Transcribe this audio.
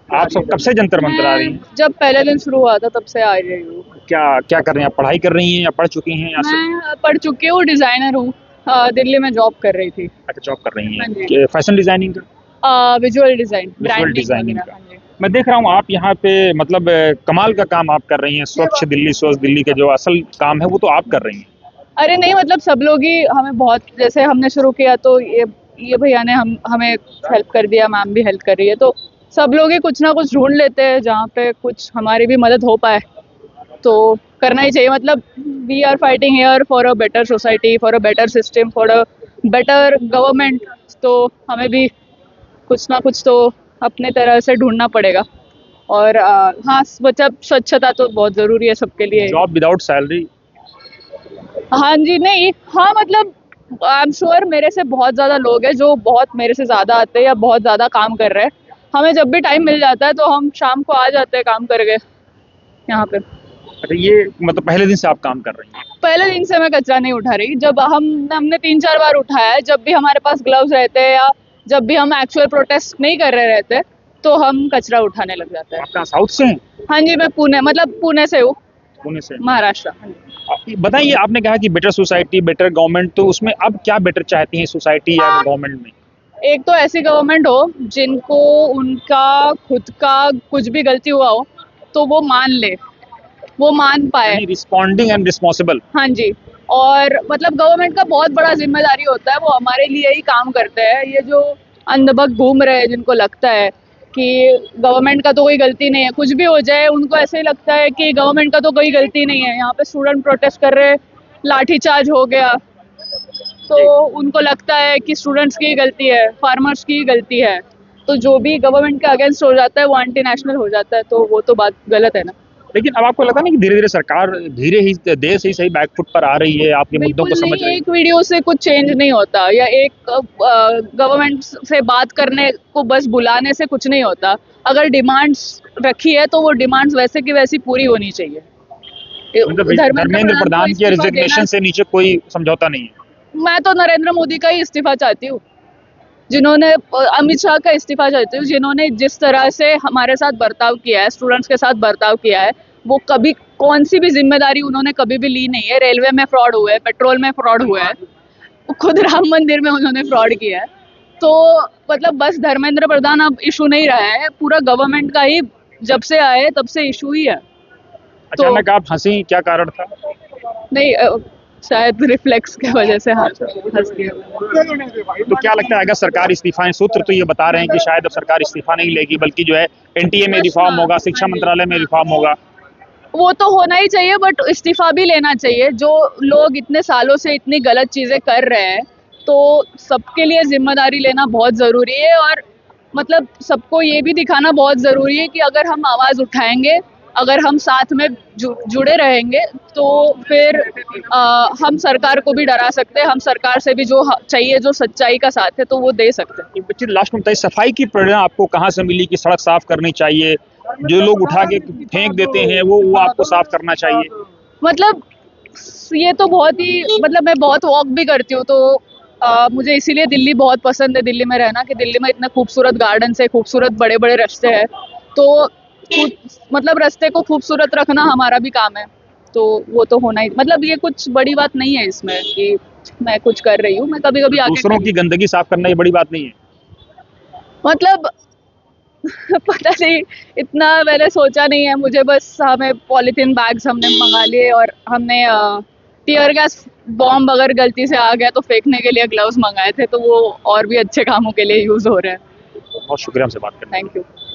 आप सब कब से जंतर मंतर आ रही हैं? जब पहले दिन शुरू हुआ था तब से आ रही हूँ। क्या क्या कर रही हैं आप? पढ़ाई कर रही हैं या पढ़ चुकी हैं या सब? मैं पढ़ चुकी हूँ, डिजाइनर हूँ। दिल्ली में जॉब कर रही थी। अच्छा, जॉब कर रही हाँ हैं जी। फैशन डिजाइनिंग का? Visual design, visual branding designing वगैरह। का। हाँ जी। मैं देख रहा हूँ आप यहाँ पे मतलब कमाल का काम आप कर रही हैं। स्वच्छ दिल्ली के जो असल काम है वो तो आप कर रही हैं। अरे नहीं, मतलब सब लोग ही हमें बहुत, जैसे हमने शुरू किया तो ये भैया ने हमें हेल्प कर दिया, मैम भी हेल्प कर रही है, तो सब लोग ही कुछ ना कुछ ढूंढ लेते हैं जहाँ पे कुछ हमारी भी मदद हो पाए, तो करना ही चाहिए। मतलब we are fighting here for a better society, for a better system, for a better government, तो हमें भी कुछ ना कुछ तो अपने तरह से ढूंढना पड़ेगा। और हाँ, स्वच्छता तो बहुत ज़रूरी है सबके लिए। Job without salary? हाँ जी, नहीं, हाँ, मतलब आई एम श्योर मेरे से बहुत ज़्यादा लोग हैं जो बहुत मेरे से ज़्यादा आते हैं या बहुत ज़्यादा काम कर रहे हैं। हमें जब भी टाइम मिल जाता है तो हम शाम को आ जाते हैं काम करके यहाँ पे। अच्छा, ये मतलब पहले दिन से आप काम कर रही हैं? पहले दिन से मैं कचरा नहीं उठा रही। जब हमने 3-4 बार उठाया है, जब भी हमारे पास ग्लव्स रहते हैं या जब भी हम एक्चुअल प्रोटेस्ट नहीं कर रहे रहते, तो हम कचरा उठाने लग जाते हैं। आप कहाँ साउथ से हैं? हाँ जी, मैं पुणे, मतलब पुणे से हूँ, पुणे से? महाराष्ट्र। हाँ जी। बताइए, आपने कहा कि बेटर सोसाइटी बेटर गवर्नमेंट, तो उसमें अब क्या बेटर चाहती हैं सोसाइटी या गवर्नमेंट में? एक तो ऐसी गवर्नमेंट हो जिनको उनका खुद का कुछ भी गलती हुआ हो तो वो मान ले, वो मान पाए। यानी रिस्पॉन्डिंग एंड रिस्पॉन्सिबल। हाँ जी। और मतलब गवर्नमेंट का बहुत बड़ा जिम्मेदारी होता है, वो हमारे लिए ही काम करते हैं। ये जो अंधभक्त घूम रहे हैं जिनको लगता है कि गवर्नमेंट का तो कोई गलती नहीं है, कुछ भी हो जाए उनको ऐसे ही लगता है कि गवर्नमेंट का तो कोई गलती नहीं है। यहाँ पे स्टूडेंट प्रोटेस्ट कर रहे हैं, लाठीचार्ज हो गया, तो उनको लगता है कि स्टूडेंट्स की गलती है, फार्मर्स की गलती है, तो जो भी गवर्नमेंट के अगेंस्ट हो जाता है वो एंटी नेशनल हो जाता है, तो वो तो बात गलत है ना। लेकिन अब आपको लगता नहीं कि धीरे धीरे सरकार धीरे ही देश ही सही बैकफुट पर आ रही है, आपके मुद्दों बिल्कुल को समझ नहीं, रही है? एक वीडियो से कुछ चेंज नहीं होता, या एक गवर्नमेंट से बात करने को बस बुलाने से कुछ नहीं होता। अगर डिमांड्स रखी है तो वो डिमांड्स वैसे की वैसी पूरी होनी चाहिए। मतलब धर्मेंद्र धर्मेंद्र प्रधान को प्रधान की इस्तीफा देना। रेजिग्नेशन से नीचे कोई समझौता नहीं है? मैं तो नरेंद्र मोदी का ही इस्तीफा चाहती हूँ, जिन्होंने अमित शाह का इस्तीफा चाहती हूँ, जिन्होंने जिस तरह से हमारे साथ बर्ताव किया है, स्टूडेंट्स के साथ बर्ताव किया है, वो कभी कौन सी भी जिम्मेदारी उन्होंने कभी भी ली नहीं है। रेलवे में फ्रॉड हुआ है, पेट्रोल में फ्रॉड हुआ है, खुद राम मंदिर में उन्होंने फ्रॉड किया है, तो मतलब बस धर्मेंद्र प्रधान अब इशू नहीं रहा है, पूरा गवर्नमेंट का ही जब से आए तब से इशू ही है। तो अचानक आप हंसी, क्या कारण था? नहीं, शायद रिफ्लेक्स की वजह से हाँ हंस दिया। तो क्या लगता है, अगर सरकार इस्तीफा, सूत्र तो ये बता रहे हैं कि शायद अब सरकार इस्तीफा नहीं लेगी बल्कि जो है एनटीए में बस रिफॉर्म हाँ, होगा, हाँ शिक्षा जी, मंत्रालय में हाँ। रिफॉर्म होगा? वो तो होना ही चाहिए, बट इस्तीफा भी लेना चाहिए। जो लोग इतने सालों से इतनी गलत चीजें कर रहे हैं, तो सबके लिए जिम्मेदारी लेना बहुत जरूरी है। और मतलब सबको ये भी दिखाना बहुत जरूरी है कि अगर हम आवाज उठाएंगे, अगर हम साथ में जुड़े रहेंगे, तो फिर हम सरकार को भी डरा सकते हैं। हम सरकार से भी जो चाहिए, जो सच्चाई का साथ है, तो वो दे सकते हैं। एक बच्चे लास्ट में बताइए, सफाई की प्रेरणा आपको कहाँ से मिली कि सड़क साफ करनी चाहिए, जो लोग उठा के फेंक देते हैं वो आपको साफ करना चाहिए? मतलब ये तो बहुत ही, मतलब मैं बहुत वॉक भी करती हूँ, तो मुझे इसीलिए दिल्ली बहुत पसंद है, दिल्ली में रहना, कि दिल्ली में इतने खूबसूरत गार्डन है, खूबसूरत बड़े बड़े रास्ते हैं, तो मतलब रास्ते को खूबसूरत रखना हमारा भी काम है। तो वो तो होना ही, मतलब ये कुछ बड़ी बात नहीं है इसमें कि मैं कुछ कर रही हूँ, मैं कभी कभी आके दूसरों की गंदगी साफ करना ये बड़ी बात नहीं है? मतलब पता नहीं, इतना मैंने सोचा नहीं है। मुझे बस, हमें पॉलीथीन बैग्स हमने मंगा लिए, और हमने टीयर गैस बॉम्ब अगर गलती से आ गया तो फेंकने के लिए ग्लव्स मंगाए थे, तो वो और भी अच्छे कामों के लिए यूज हो रहे हैं। बहुत शुक्रिया हमसे बात करने के लिए। Thank you.